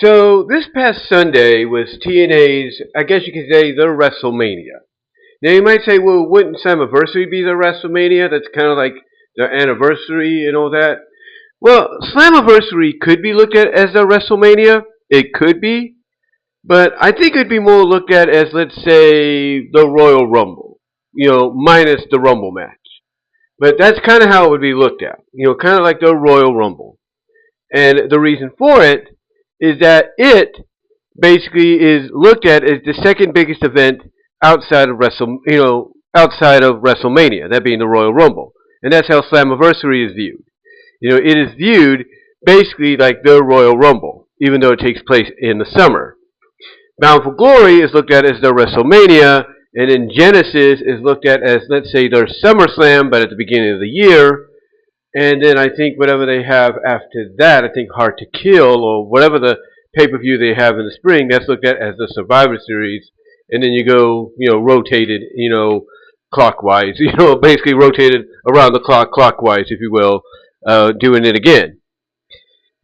So this past Sunday was TNA's, I guess you could say, their WrestleMania. Now you might say, well, wouldn't Slammiversary be their WrestleMania? That's kind of like their anniversary and all that. Well, Slammiversary could be looked at as their WrestleMania. It could be. But I think it'd be more looked at as, let's say, the Royal Rumble. Minus the Rumble match. But that's kind of how it would be looked at. Kind of like the Royal Rumble. And the reason for it is that it basically is looked at as the second biggest event outside of outside of WrestleMania, that being the Royal Rumble, and that's how Slammiversary is viewed. It is viewed basically like the Royal Rumble, even though it takes place in the summer. Bound for Glory is looked at as their WrestleMania, and then Genesis is looked at as, let's say, their SummerSlam, but at the beginning of the year. And then I think whatever they have after that, I think Hard to Kill or whatever the pay-per-view they have in the spring, that's looked at as the Survivor Series. And then you go, rotated, clockwise, basically rotated around the clock clockwise, if you will, doing it again.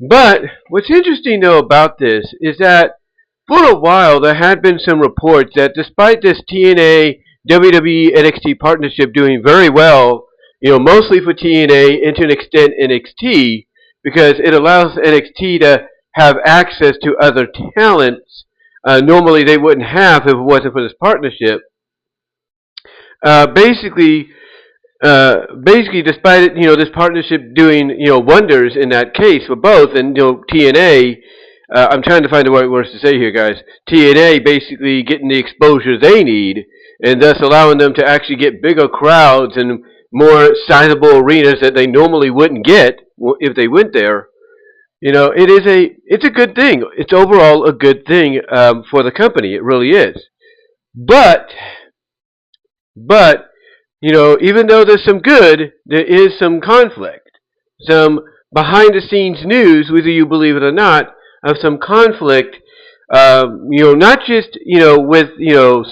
But what's interesting, though, about this is that for a while there had been some reports that despite this TNA WWE NXT partnership doing very well, mostly for TNA and to an extent NXT, because it allows NXT to have access to other talents normally they wouldn't have if it wasn't for this partnership. Basically, despite it, this partnership doing wonders in that case for both, and TNA, I'm trying to find the right words to say here, guys. TNA basically getting the exposure they need, and thus allowing them to actually get bigger crowds and more sizable arenas that they normally wouldn't get if they went there. It's a good thing. It's overall a good thing for the company. It really is. But even though there's some good, there is some conflict, some behind the scenes news, whether you believe it or not, of some conflict. Not just with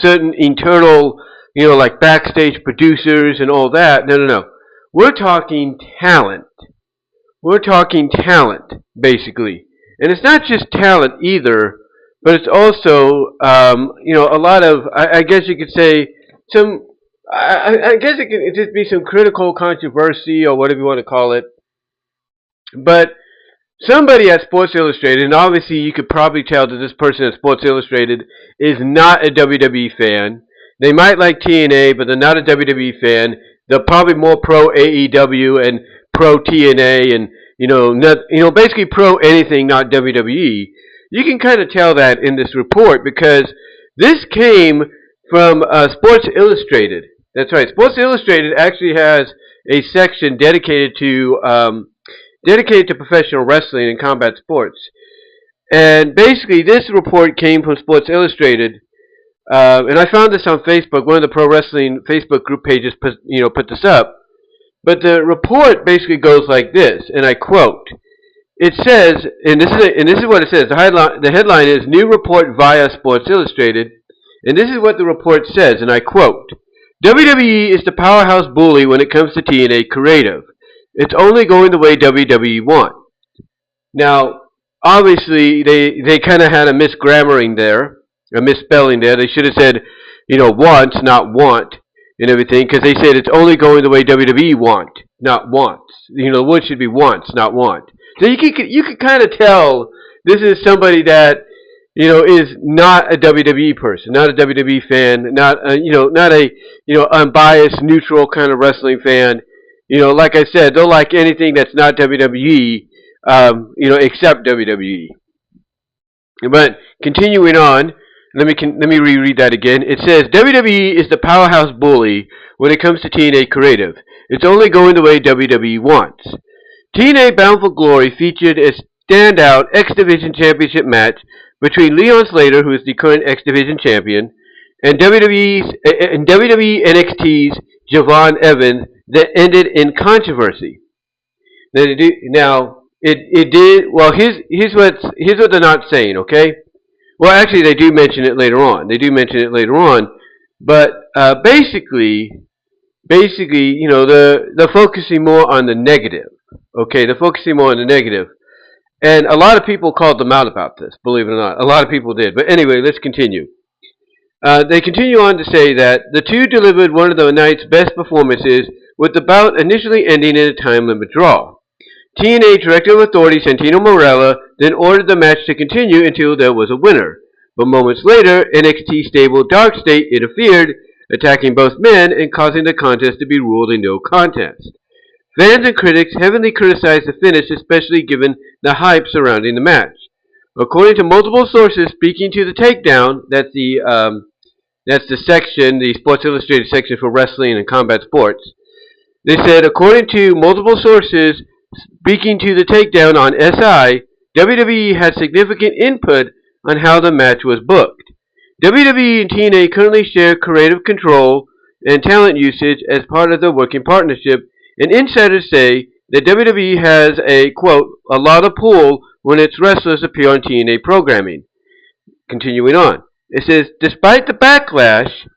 certain internal. Like backstage producers and all that. No. We're talking talent. We're talking talent, basically. And it's not just talent either, but it's also, a lot of, I guess you could say, some, I guess it could just be some critical controversy or whatever you want to call it. But somebody at Sports Illustrated, and obviously you could probably tell that this person at Sports Illustrated is not a WWE fan. They might like TNA, but they're not a WWE fan. They're probably more pro AEW and pro TNA, and basically pro anything not WWE. You can kind of tell that in this report because this came from Sports Illustrated. That's right. Sports Illustrated actually has a section dedicated to professional wrestling and combat sports, and basically this report came from Sports Illustrated. And I found this on Facebook. One of the pro wrestling Facebook group pages put this up. But the report basically goes like this, and I quote. It says, and this is what it says. The headline is "New Report via Sports Illustrated," and this is what the report says, and I quote. WWE is the powerhouse bully when it comes to TNA creative. It's only going the way WWE wants. Now, obviously, they kind of had a misgrammaring there. A misspelling there. They should have said, wants, not want, and everything, because they said it's only going the way WWE want, not wants. The word should be wants, not want. So you can kind of tell this is somebody that is not a WWE person, not a WWE fan, not a unbiased, neutral kind of wrestling fan. Like I said, they'll like anything that's not WWE, except WWE. But continuing on. Let me reread that again. It says, WWE is the powerhouse bully when it comes to TNA creative. It's only going the way WWE wants. TNA Bound for Glory featured a standout X Division Championship match between Leon Slater, who is the current X Division champion, and WWE NXT's Javon Evans that ended in controversy. Now, it did. Well, here's what they're not saying. Okay. Well, actually, they do mention it later on. But basically, they're focusing more on the negative. Okay, they're focusing more on the negative. And a lot of people called them out about this, believe it or not. A lot of people did. But anyway, let's continue. They continue on to say that the two delivered one of the night's best performances, with the bout initially ending in a time limit draw. TNA Director of Authority Santino Marella then ordered the match to continue until there was a winner. But moments later, NXT stable Dark State interfered, attacking both men and causing the contest to be ruled a no contest. Fans and critics heavily criticized the finish, especially given the hype surrounding the match. According to multiple sources speaking to the Takedown, that's the section, the Sports Illustrated section for wrestling and combat sports. They said, according to multiple sources speaking to the Takedown on SI, WWE had significant input on how the match was booked. WWE and TNA currently share creative control and talent usage as part of the working partnership, and insiders say that WWE has a, quote, a lot of pull when its wrestlers appear on TNA programming. Continuing on, it says, despite the backlash,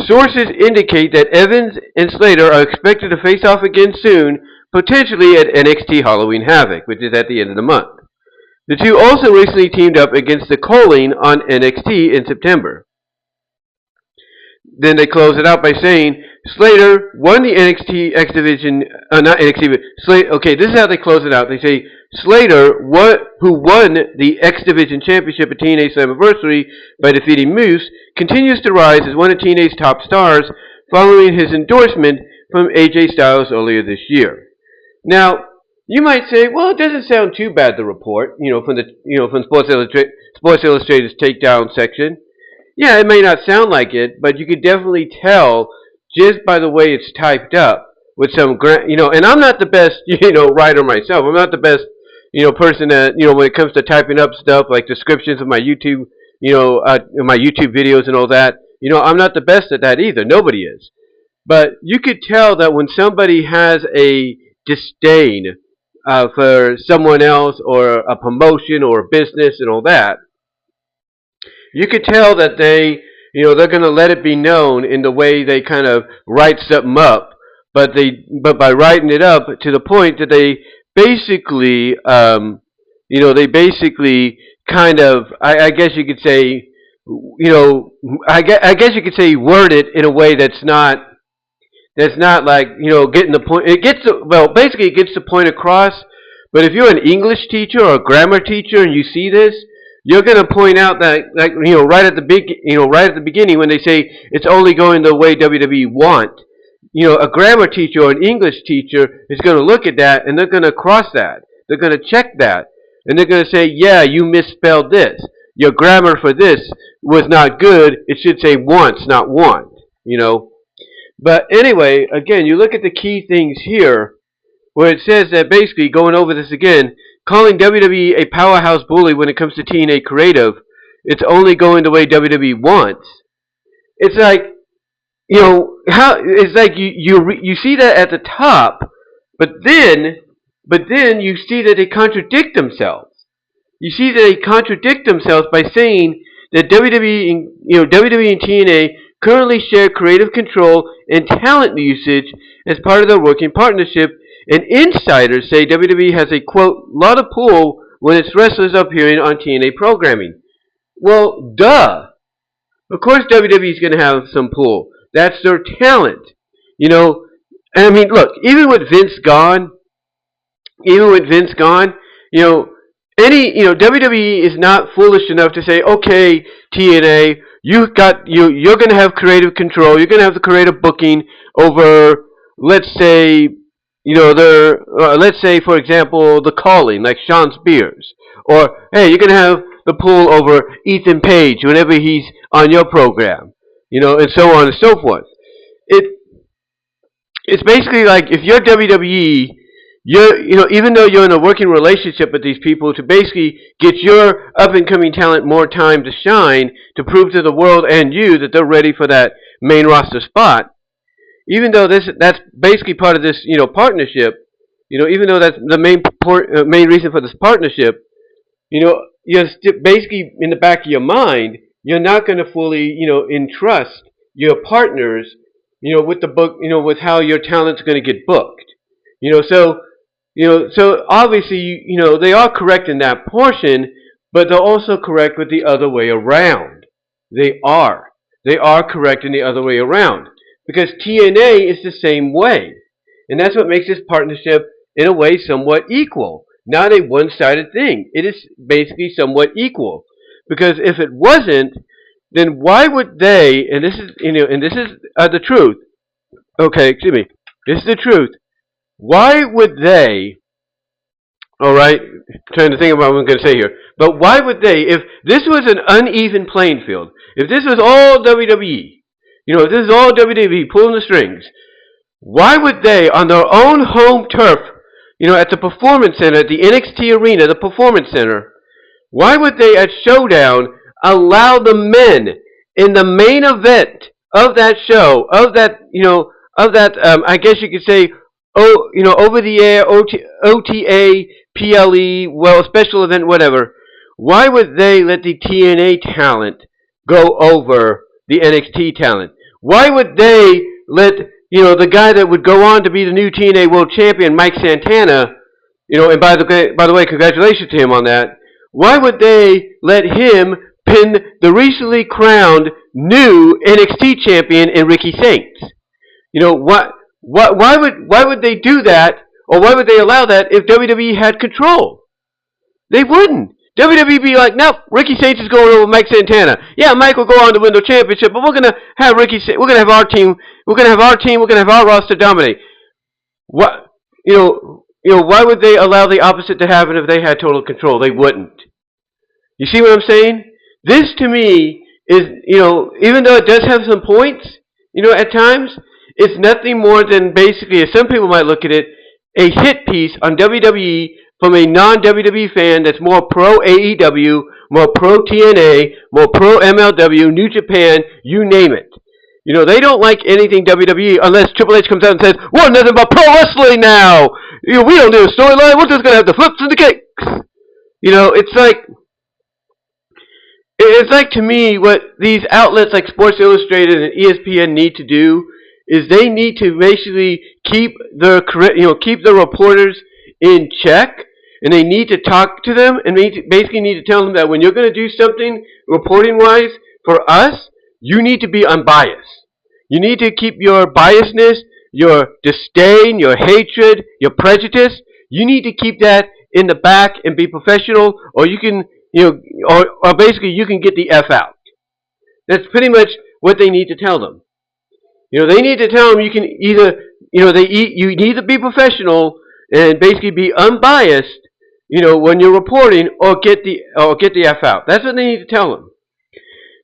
sources indicate that Evans and Slater are expected to face off again soon, potentially at NXT Halloween Havoc, which is at the end of the month. The two also recently teamed up against the Colleen on NXT in September. Then they close it out by saying, Slater won the NXT X Division, not NXT, but Slater, okay, this is how they close it out. They say, Slater, who won the X Division Championship at TNA Slammiversary by defeating Moose, continues to rise as one of TNA's top stars following his endorsement from AJ Styles earlier this year. Now, you might say, well, it doesn't sound too bad, the report, from Sports Illustrated's Takedown section. Yeah, it may not sound like it, but you could definitely tell just by the way it's typed up with some, and I'm not the best, writer myself. I'm not the best, person that, when it comes to typing up stuff like descriptions of my YouTube, my YouTube videos and all that. I'm not the best at that either. Nobody is. But you could tell that when somebody has a disdain for someone else or a promotion or a business and all that, you could tell that they're going to let it be known in the way they kind of write something up, but by writing it up to the point that they basically, kind of, I guess you could say, I guess you could say word it in a way that's not like, getting the point. It gets the point across. But if you're an English teacher or a grammar teacher and you see this, you're going to point out that, like, right at the beginning when they say it's only going the way WWE want, a grammar teacher or an English teacher is going to look at that and they're going to cross that. They're going to check that. And they're going to say, yeah, you misspelled this. Your grammar for this was not good. It should say wants, not want, But anyway, again, you look at the key things here where it says that basically, going over this again, calling WWE a powerhouse bully when it comes to TNA creative, it's only going the way WWE wants. It's like, it's like you see that at the top, but then you see that they contradict themselves. You see that they contradict themselves by saying that WWE and TNA currently share creative control and talent usage as part of their working partnership, and insiders say WWE has a, quote, lot of pull when its wrestlers are appearing on TNA programming. Well, duh. Of course WWE is going to have some pull. That's their talent. And I mean, look, even with Vince gone, WWE is not foolish enough to say, okay, TNA, you're going to have creative control. You're going to have the creative booking over, let's say, let's say, for example, the calling, like Sean Spears. Or, hey, you're going to have the pull over Ethan Page whenever he's on your program. And so on and so forth. It's basically like if you're WWE, even though you're in a working relationship with these people to basically get your up-and-coming talent more time to shine, to prove to the world and you that they're ready for that main roster spot, even though that's basically part of this, partnership, even though that's the main reason for this partnership, you're basically in the back of your mind, you're not going to fully, entrust your partners, with the book, with how your talent's going to get booked. So, So obviously, they are correct in that portion, but they're also correct with the other way around. They are. They are correct in the other way around. Because TNA is the same way. And that's what makes this partnership, in a way, somewhat equal. Not a one-sided thing. It is basically somewhat equal. Because if it wasn't, then why would they, and this is, the truth. Okay, excuse me. This is the truth. Why would they, alright, trying to think about what I'm going to say here, but why would they, if this was an uneven playing field, if this was all WWE, if this is all WWE pulling the strings, why would they, on their own home turf, at the Performance Center, at the NXT Arena, the Performance Center, why would they at Showdown allow the men in the main event of that show, I guess you could say, over the air, OTA, PLE, well, special event, whatever, why would they let the TNA talent go over the NXT talent? Why would they let, the guy that would go on to be the new TNA World Champion, Mike Santana, and by the way, congratulations to him on that. Why would they let him pin the recently crowned new NXT champion in Ricky Saints? Why would they do that, or why would they allow that if WWE had control? They wouldn't. WWE be like, nope, Ricky Saints is going over Mike Santana. Yeah, Mike will go on to win the championship, but we're gonna have we're gonna have our team, we're gonna have our roster dominate. What why would they allow the opposite to happen if they had total control? They wouldn't. You see what I'm saying? This to me is, even though it does have some points, at times, it's nothing more than basically, as some people might look at it, a hit piece on WWE from a non-WWE fan that's more pro-AEW, more pro-TNA, more pro-MLW, New Japan, you name it. They don't like anything WWE unless Triple H comes out and says, we're nothing but pro wrestling now! We don't do a storyline, we're just going to have the flips and the kicks! It's like to me, what these outlets like Sports Illustrated and ESPN need to do is they need to basically keep the reporters in check, and they need to talk to them, and basically need to tell them that when you're going to do something reporting-wise for us, you need to be unbiased. You need to keep your biasness, your disdain, your hatred, your prejudice. You need to keep that in the back and be professional, or you can, or basically you can get the F out. That's pretty much what they need to tell them. They need to tell them you can either, you need to be professional and basically be unbiased, when you're reporting, or get the F out. That's what they need to tell them.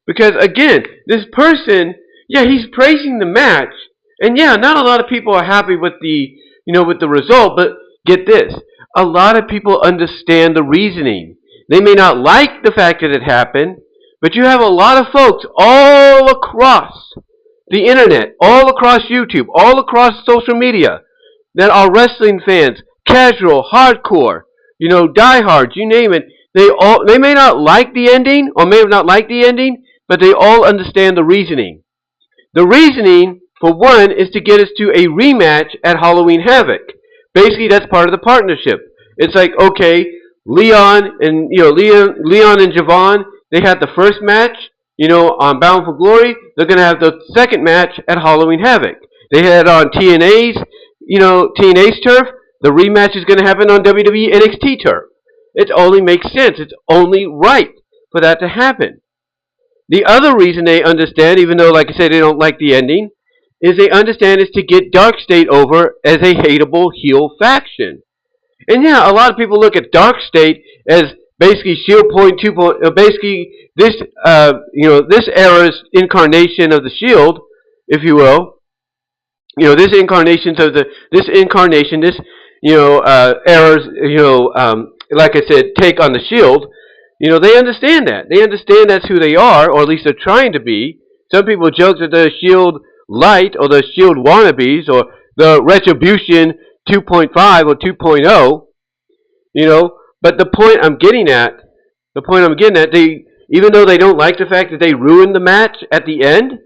Because again, this person, yeah, he's praising the match, and yeah, not a lot of people are happy with the, with the result, but get this, a lot of people understand the reasoning. They may not like the fact that it happened, but you have a lot of folks all across the internet, all across YouTube, all across social media, that are wrestling fans, casual, hardcore, diehards, you name it. They may not like the ending, or may have not liked the ending, but they all understand the reasoning. The reasoning, for one, is to get us to a rematch at Halloween Havoc. Basically, that's part of the partnership. It's like, okay, Leon and Javon, they had the first match, on Bound for Glory. They're going to have the second match at Halloween Havoc. They had on TNA's turf. The rematch is going to happen on WWE NXT turf. It only makes sense. It's only right for that to happen. The other reason they understand, even though, like I said, they don't like the ending, is they understand is to get Dark State over as a hateable heel faction. And yeah, a lot of people look at Dark State as basically Shield Point 2. Basically, this this era's incarnation of the Shield, if you will. This era's like I said, take on the Shield. They understand that. They understand that's who they are, or at least they're trying to be. Some people joke that the Shield Light, or the Shield wannabes, or the Retribution 2.5 or 2.0, but the point I'm getting at, they, even though they don't like the fact that they ruined the match at the end,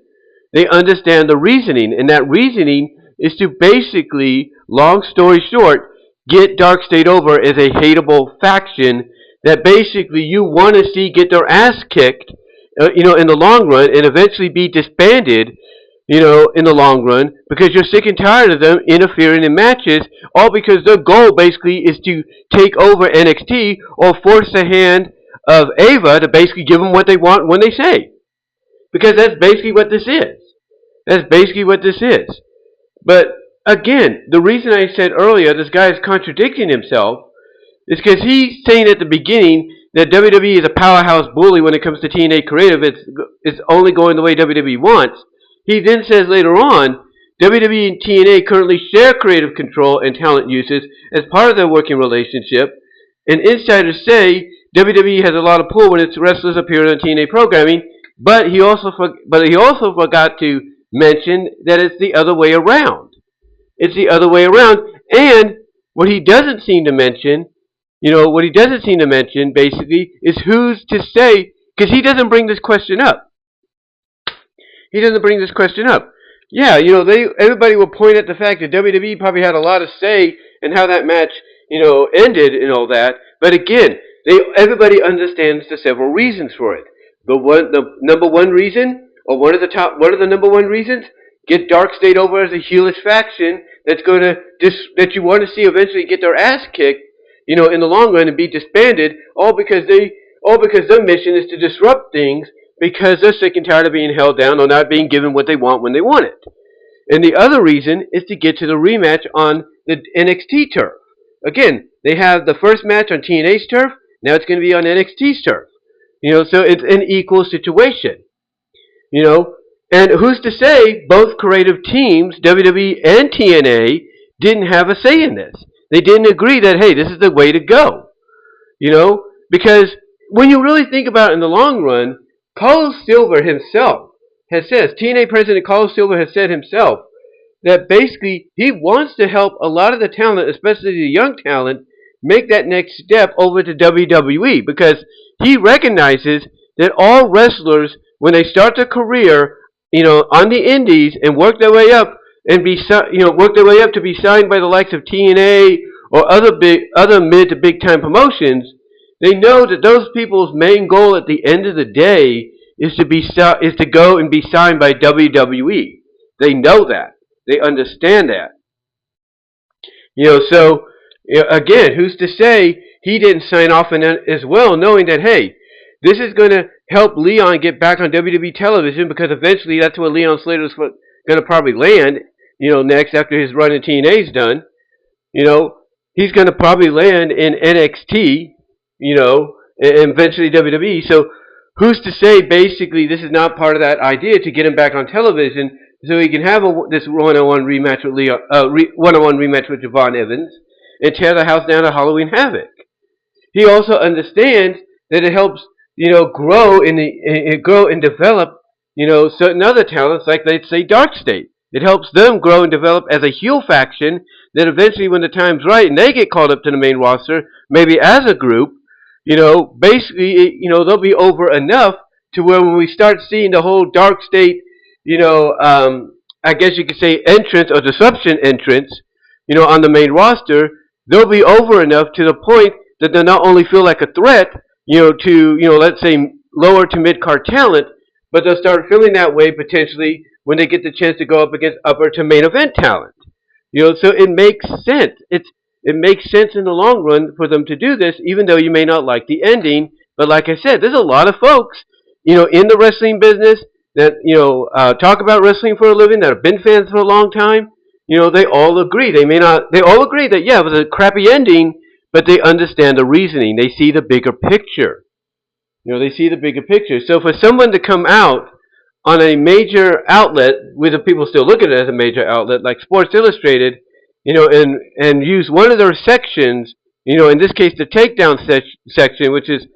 they understand the reasoning, and that reasoning is to basically, long story short, get Dark State over as a hateable faction that basically you want to see get their ass kicked, in the long run, and eventually be disbanded, in the long run, because you're sick and tired of them interfering in matches, all because their goal basically is to take over NXT or force the hand of Ava to basically give them what they want when they say. Because that's basically what this is. That's basically what this is. But again, the reason I said earlier this guy is contradicting himself is because he's saying at the beginning that WWE is a powerhouse bully when it comes to TNA creative. It's only going the way WWE wants. He then says later on, WWE and TNA currently share creative control and talent uses as part of their working relationship, and insiders say WWE has a lot of pull when its wrestlers appear on TNA programming, but he also forgot to mention that it's the other way around. It's the other way around, and what he doesn't seem to mention, basically, is who's to say, because he doesn't bring this question up. Yeah, everybody will point at the fact that WWE probably had a lot of say in how that match, ended and all that. But again, everybody understands the several reasons for it. The number one reason, or one of the number one reasons, get Dark State over as a heelish faction that you want to see eventually get their ass kicked, in the long run and be disbanded, all because their mission is to disrupt things because they're sick and tired of being held down or not being given what they want when they want it. And the other reason is to get to the rematch on the NXT turf. Again, they have the first match on TNA's turf, now it's going to be on NXT's turf. So it's an equal situation. And who's to say both creative teams, WWE and TNA, didn't have a say in this? They didn't agree that, hey, this is the way to go. Because when you really think about it in the long run, Carlos Silver himself has said, TNA President Carlos Silver has said himself, that basically he wants to help a lot of the talent, especially the young talent, make that next step over to WWE, because he recognizes that all wrestlers, when they start their career, on the indies and work their way up and to be signed by the likes of TNA or other mid to big time promotions, they know that those people's main goal at the end of the day is to go and be signed by WWE. They know that. They understand that. So again, who's to say he didn't sign off on it as well, knowing that, hey, this is going to help Leon get back on WWE television, because eventually that's where Leon Slater's going to probably land, next after his run in TNA's done. He's going to probably land in NXT, and eventually WWE. So who's to say basically this is not part of that idea to get him back on television so he can have this one-on-one rematch with with Javon Evans and tear the house down at Halloween Havoc. He also understands that it helps grow and develop certain other talents, like let's say Dark State. It helps them grow and develop as a heel faction that eventually, when the time's right and they get called up to the main roster, maybe as a group, basically, they'll be over enough to where when we start seeing the whole Dark State, I guess you could say entrance or disruption entrance, on the main roster, they'll be over enough to the point that they'll not only feel like a threat, to, let's say lower to mid-card talent, but they'll start feeling that way potentially when they get the chance to go up against upper to main event talent. So it makes sense. It makes sense in the long run for them to do this, even though you may not like the ending. But like I said, there's a lot of folks, in the wrestling business that, talk about wrestling for a living, that have been fans for a long time. They all agree. They all agree that, yeah, it was a crappy ending, but they understand the reasoning. They see the bigger picture. They see the bigger picture. So for someone to come out on a major outlet, with the people still look at it as a major outlet, like Sports Illustrated, and use one of their sections, in this case the Takedown section, which is,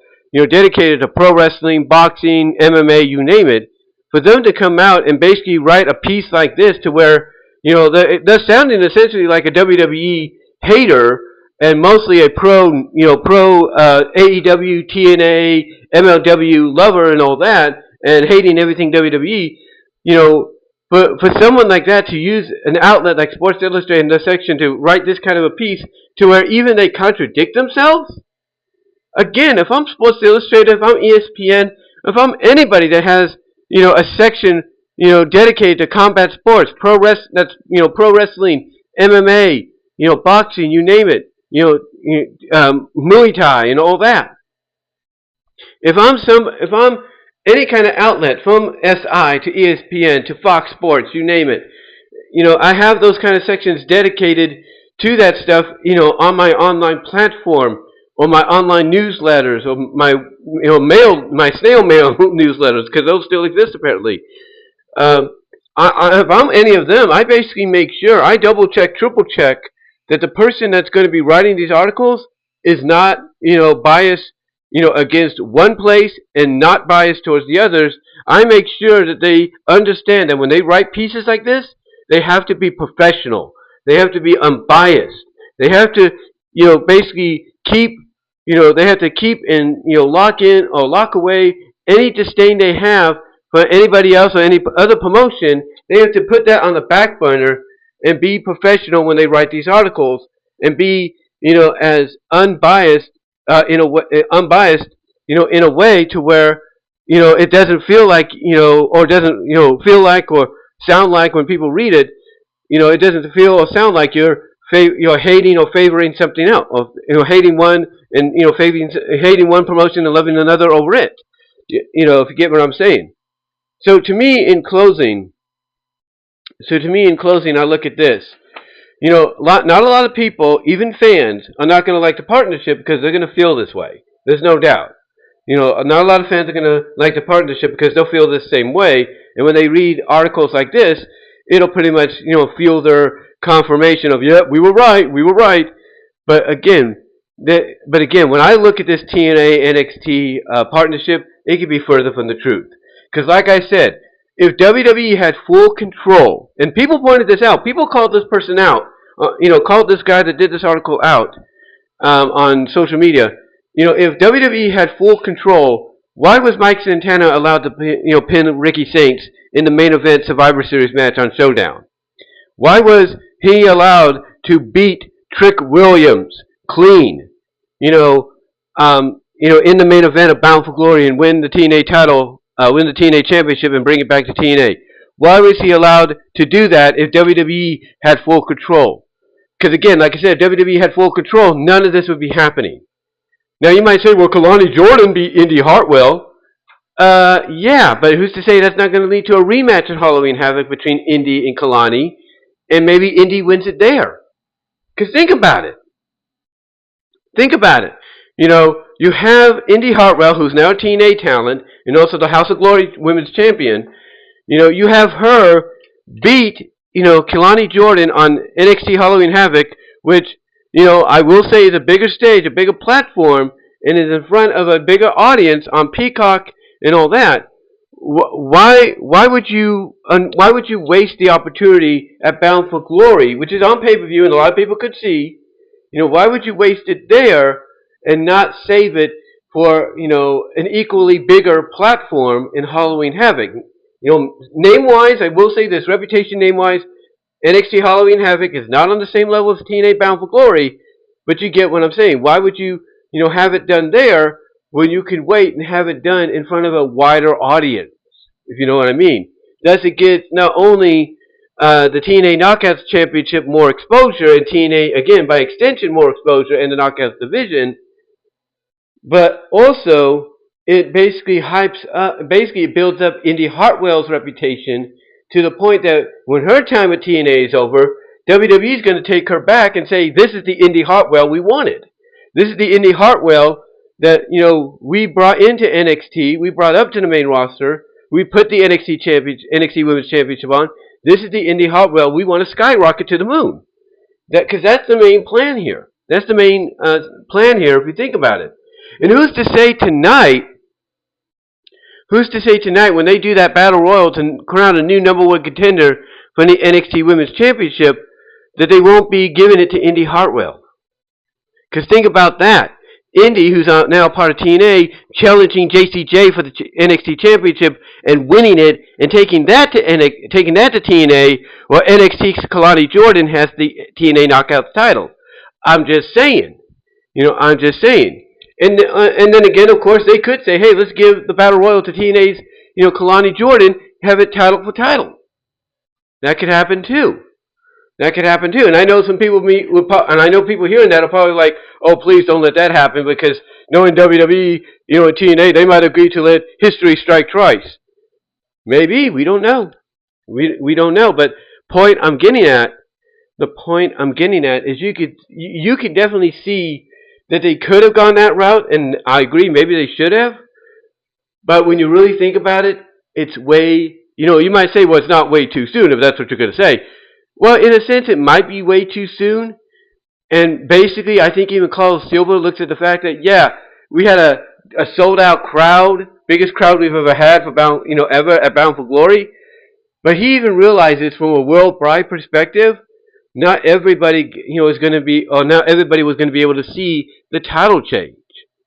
dedicated to pro wrestling, boxing, MMA, you name it, for them to come out and basically write a piece like this to where, they're sounding essentially like a WWE hater, and mostly a pro AEW, TNA, MLW lover and all that, and hating everything WWE, for someone like that to use an outlet like Sports Illustrated in this section to write this kind of a piece to where even they contradict themselves? Again, if I'm Sports Illustrated, if I'm ESPN, if I'm anybody that has, a section, dedicated to combat sports, pro wrestling, MMA, boxing, you name it, Muay Thai and all that. If I'm any kind of outlet from SI to ESPN to Fox Sports, you name it, I have those kind of sections dedicated to that stuff, on my online platform or my online newsletters or my my snail mail newsletters, because those still exist apparently. If I'm any of them, I basically make sure I double check, triple check that the person that's going to be writing these articles is not, biased, against one place and not biased towards the others. I make sure that they understand that when they write pieces like this, they have to be professional. They have to be unbiased. They have to, basically keep, they have to keep and, lock in or lock away any disdain they have for anybody else or any other promotion. They have to put that on the back burner and be professional when they write these articles and be, as unbiased, in a way to where, it doesn't feel like, or doesn't, feel like or sound like when people read it, it doesn't feel or sound like you're hating or favoring something else, or hating one and hating one promotion and loving another over it. If you get what I'm saying. So to me, in closing, I look at this. Not a lot of people, even fans, are not going to like the partnership because they're going to feel this way. There's no doubt. Not a lot of fans are going to like the partnership because they'll feel the same way. And when they read articles like this, it'll pretty much, feel their confirmation of, yeah, we were right. But again, when I look at this TNA NXT partnership, it could be further from the truth. Because like I said, if WWE had full control, and people pointed this out, people called this person out, called this guy that did this article out on social media. If WWE had full control, why was Mike Santana allowed to pin Ricky Saints in the main event Survivor Series match on Showdown? Why was he allowed to beat Trick Williams clean, in the main event of Bound for Glory and win the TNA title, win the TNA championship and bring it back to TNA? Why was he allowed to do that if WWE had full control? Because again, like I said, if WWE had full control, none of this would be happening. Now you might say, well, Kalani Jordan beat Indy Hartwell. Yeah, but who's to say that's not going to lead to a rematch at Halloween Havoc between Indy and Kalani, and maybe Indy wins it there? Because think about it. You have Indy Hartwell, who's now a TNA talent, and also the House of Glory Women's Champion. You have her beat, Kalani Jordan on NXT Halloween Havoc, which, I will say is a bigger stage, a bigger platform, and is in front of a bigger audience on Peacock and all that. Why would you waste the opportunity at Bound for Glory, which is on pay-per-view and a lot of people could see? Why would you waste it there and not save it for, an equally bigger platform in Halloween Havoc? Name-wise, I will say this, reputation name-wise, NXT Halloween Havoc is not on the same level as TNA Bound for Glory, but you get what I'm saying. Why would you, have it done there when you can wait and have it done in front of a wider audience, if you know what I mean? Thus, it gets not only the TNA Knockouts Championship more exposure, and TNA, again, by extension, more exposure in the Knockouts division, but also it basically it builds up Indy Hartwell's reputation to the point that when her time at TNA is over, WWE is going to take her back and say, this is the Indy Hartwell we wanted. This is the Indy Hartwell that, we brought into NXT, we brought up to the main roster, we put the NXT Women's Championship on. This is the Indy Hartwell we want to skyrocket to the moon. Because that's the main plan here. That's the main plan here if you think about it. And who's to say tonight when they do that Battle Royal to crown a new number one contender for the NXT Women's Championship that they won't be giving it to Indy Hartwell? Because think about that. Indy, who's now part of TNA, challenging JCJ for the NXT Championship and winning it, and taking that to TNA, while NXT's Kalani Jordan has the TNA Knockouts title. I'm just saying. I'm just saying. And then again, of course, they could say, hey, let's give the Battle Royal to TNA's, Kalani Jordan, have it title for title. That could happen too. And I know some people and I know people hearing that are probably like, oh, please don't let that happen, because knowing WWE, and TNA, they might agree to let history strike twice. Maybe, we don't know. We don't know, but the point I'm getting at is you could definitely see that they could have gone that route, and I agree, maybe they should have. But when you really think about it, it's way, you might say, well, it's not way too soon, if that's what you're going to say. Well, in a sense, it might be way too soon. And basically, I think even Carlos Silva looks at the fact that, yeah, we had a sold-out crowd, biggest crowd we've ever had for ever at Bound for Glory. But he even realizes from a worldwide perspective, not everybody, is going to be, or not everybody was going to be able to see the title change.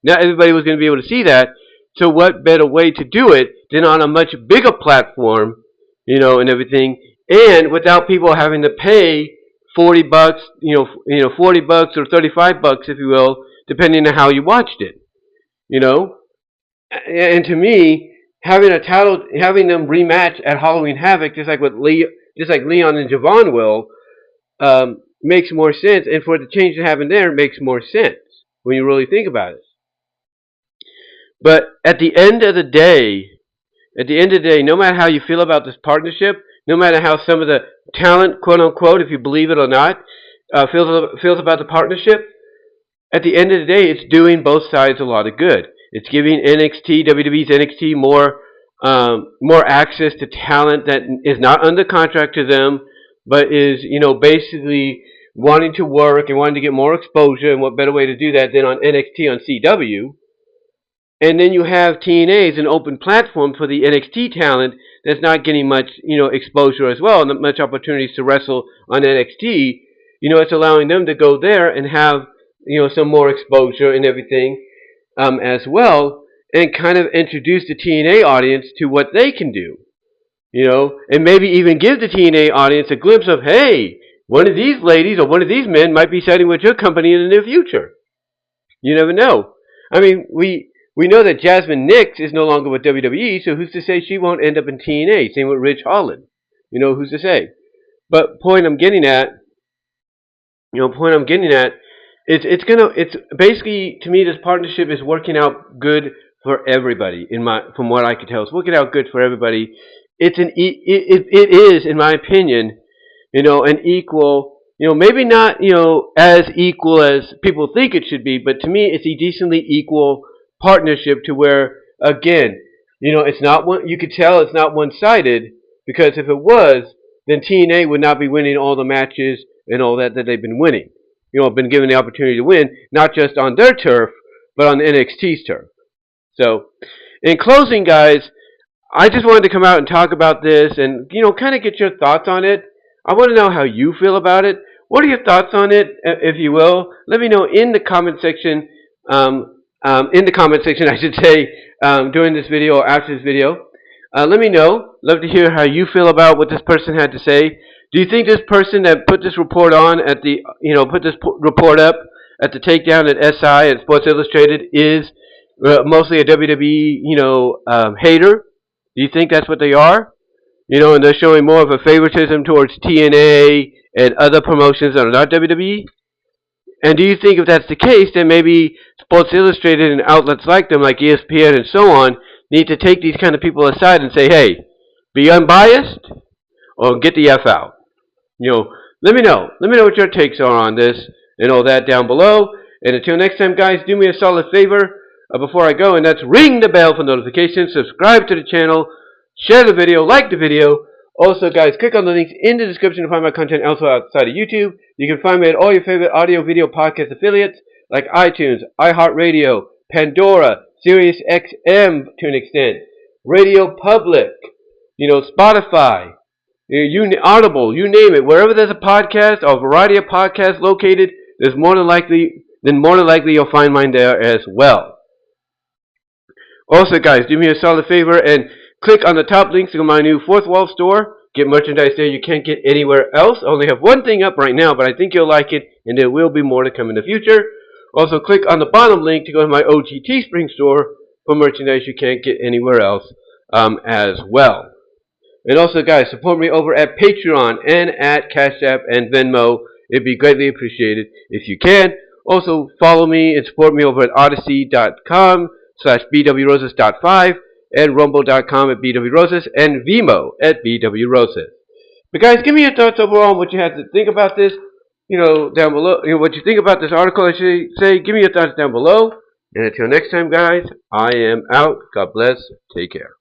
Not everybody was going to be able to see that. So what better way to do it than on a much bigger platform, and everything, and without people having to pay $40, $40 or $35, if you will, depending on how you watched it, And to me, having them rematch at Halloween Havoc, just like Leon and Javon will, makes more sense, and for the change to happen there makes more sense when you really think about it. But at the end of the day, no matter how you feel about this partnership, no matter how some of the talent, quote unquote, if you believe it or not, feels about the partnership, at the end of the day, it's doing both sides a lot of good. It's giving WWE's NXT more access to talent that is not under contract to them, but is, basically wanting to work and wanting to get more exposure. And what better way to do that than on NXT on CW? And then you have TNA as an open platform for the NXT talent that's not getting much, exposure as well, and much opportunities to wrestle on NXT. It's allowing them to go there and have, some more exposure and everything as well, and kind of introduce the TNA audience to what they can do. And maybe even give the TNA audience a glimpse of, hey, one of these ladies or one of these men might be signing with your company in the near future. You never know. I mean, we know that Jasmine Nix is no longer with WWE, so who's to say she won't end up in TNA? Same with Ridge Holland. Who's to say? But point I'm getting at, it's basically, to me, this partnership is working out good for everybody. From what I can tell, it's working out good for everybody. It is, in my opinion, an equal, maybe not, as equal as people think it should be, but to me, it's a decently equal partnership to where, again, it's not one, you could tell it's not one-sided, because if it was, then TNA would not be winning all the matches and all that they've been winning. Been given the opportunity to win, not just on their turf, but on NXT's turf. So, in closing, guys, I just wanted to come out and talk about this and, kind of get your thoughts on it. I want to know how you feel about it. What are your thoughts on it, if you will? Let me know in the comment section, I should say, during this video or after this video. Let me know. Love to hear how you feel about what this person had to say. Do you think this person that put this report on at the, put this report up at the takedown at SI and Sports Illustrated is mostly a WWE, hater? Do you think that's what they are? And they're showing more of a favoritism towards TNA and other promotions that are not WWE? And do you think if that's the case, then maybe Sports Illustrated and outlets like them, like ESPN and so on, need to take these kind of people aside and say, hey, be unbiased or get the F out? Let me know. Let me know what your takes are on this and all that down below. And until next time, guys, do me a solid favor before I go, and that's ring the bell for notifications, subscribe to the channel, share the video, like the video. Also, guys, click on the links in the description to find my content elsewhere outside of YouTube. You can find me at all your favorite audio video podcast affiliates like iTunes, iHeartRadio, Pandora, SiriusXM to an extent, Radio Public, Spotify, Audible, you name it. Wherever there's a podcast or a variety of podcasts located, there's more than likely then more than likely you'll find mine there as well. Also, guys, do me a solid favor and click on the top links to my new Fourth Wall store. Get merchandise there you can't get anywhere else. I only have one thing up right now, but I think you'll like it, and there will be more to come in the future. Also, click on the bottom link to go to my OG Teespring store for merchandise you can't get anywhere else as well. And also, guys, support me over at Patreon and at Cash App and Venmo. It'd be greatly appreciated if you can. Also, follow me and support me over at Odyssey.com/BWRoses.5 and Rumble.com at BWRoses and VENMO at BWRoses. But guys, give me your thoughts overall on what you have to think about this. Down below. What you think about this article, I should say. Give me your thoughts down below. And until next time, guys, I am out. God bless. Take care.